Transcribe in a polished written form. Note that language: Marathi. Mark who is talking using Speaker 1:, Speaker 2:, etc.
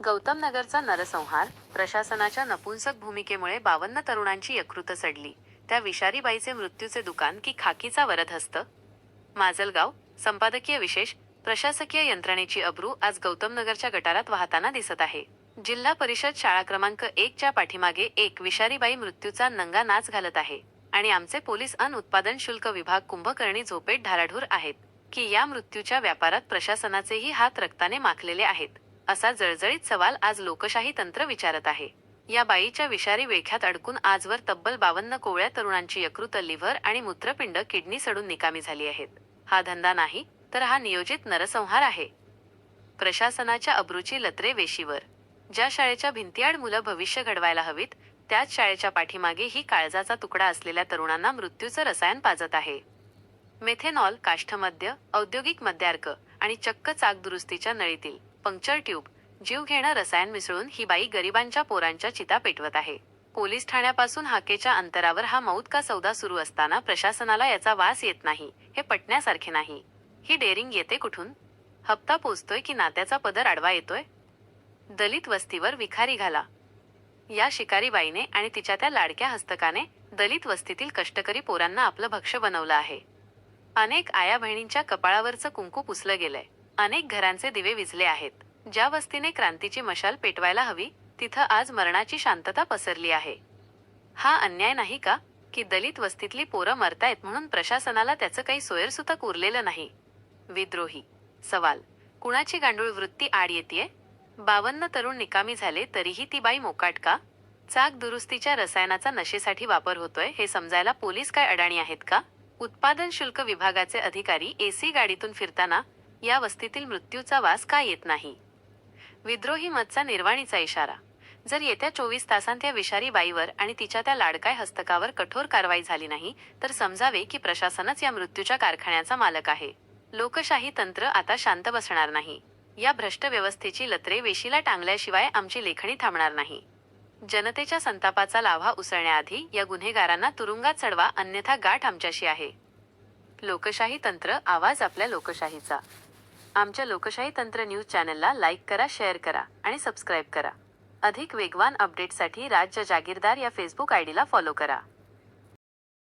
Speaker 1: गौतम नगरचा नरसंहार. प्रशासनाच्या नपुंसक भूमिकेमुळे 52 तरुणांची यकृत सडली. त्या विषारी बाईचे मृत्यूचे दुकान की खाकीचा वरदहस्त. माजलगाव. संपादकीय विशेष. प्रशासकीय यंत्रणेची अब्रू आज गौतमनगरच्या गटारात वाहताना दिसत आहे. जिल्हा परिषद शाळा क्रमांक 1 च्या पाठीमागे एक विषारी बाई मृत्यूचा नंगा नाच घालत आहे. आणि आमचे पोलीस अन उत्पादन शुल्क विभाग कुंभकर्णी झोपेत ढाराढूर आहेत की या मृत्यूच्या व्यापारात प्रशासनाचेही हात रक्ताने माखलेले आहेत, असा जळजळीत सवाल आज लोकशाही तंत्र विचारत आहे. या बाईच्या विषारी विळख्यात अडकून आजवर तब्बल 52 कोवळ्या तरुणांची यकृत, लिव्हर आणि मूत्रपिंड, किडनी सडून निकामी झाली आहेत. हा धंदा नाही तर हा नियोजित नरसंहार आहे. प्रशासनाच्या अब्रूची लत्रे वेशीवर. ज्या शाळेच्या भिंतीआड मुलं भविष्य घडवायला हवीत, त्याच शाळेच्या पाठीमागे ही काळजाचा तुकडा असलेल्या तरुणांना मृत्यूचं रसायन पाजत आहे. मेथेनॉल, काष्ठमद्य, औद्योगिक मद्यार्क आणि चक्क चाक दुरुस्तीच्या नळीतील पंक्चर ट्यूब, जीवघेणं रसायन मिसळून ही बाई गरिबांच्या पोरांच्या चिता पेटवत आहे. पोलीस ठाण्यापासून हाकेच्या अंतरावर हा मौत का सौदा सुरू असताना प्रशासनाला याचा वास येत नाही, हे पटण्यासारखे नाही. ही डेअरिंग येते कुठून? हप्ता पोचतोय की नात्याचा पदर आडवा येतोय? दलित वस्तीवर विखारी घाला. या शिकारी बाईने आणि तिच्या त्या लाडक्या हस्तकाने दलित वस्तीतील कष्टकरी पोरांना आपलं भक्ष्य बनवलं आहे. अनेक आया बहिणींच्या कपाळावरचं कुंकू पुसलं गेलंय. अनेक घरांचे दिवे विझले आहेत. ज्या वस्तीने क्रांतीची मशाल पेटवायला हवी, तिथं आज मरणाची शांतता पसरली आहे. हा अन्याय नाही का, की दलित वस्तीतली पोरं मरतायत म्हणून प्रशासनाला त्याचं काही सोयरसुतक उरलेलं नाही? विद्रोही सवाल. कुणाची गांडूळ वृत्ती आड येतेय? 52 तरुण निकामी झाले तरीही ती बाई मोकाट का? चाक दुरुस्तीच्या रसायनाचा नशेसाठी वापर होतोय हे समजायला पोलीस काय अडाणी आहेत का? उत्पादन शुल्क विभागाचे अधिकारी एसी गाडीतून फिरताना या वस्तीतील मृत्यूचा वास का येत नाही? विद्रोही मतचा निर्वाणीचा इशारा. जर येत्या 24 तासांत या विषारी बाईवर आणि तिच्या त्या लाडकाय हस्तकावर कठोर कारवाई झाली नाही तर समजावे की प्रशासनच या मृत्यूच्या कारखान्याचा मालक आहे. लोकशाही तंत्र आता शांत बसणार नाही. या भ्रष्ट व्यवस्थेची लत्रे वेशीला टांगल्याशिवाय आमची लेखणी थांबणार नाही. जनतेच्या संतापाचा लाव्हा उसळण्याआधी या गुन्हेगारांना तुरुंगात चढवा, अन्यथा गाठ आमच्याशी आहे. लोकशाही तंत्र, आवाज आपल्या लोकशाहीचा. आमच्या लोकशाही तंत्र न्यूज चॅनलला लाईक करा, शेअर करा आणि सबस्क्राईब करा. अधिक वेगवान अपडेट्ससाठी राज्य जागीरदार या फेसबुक आयडीला फॉलो करा.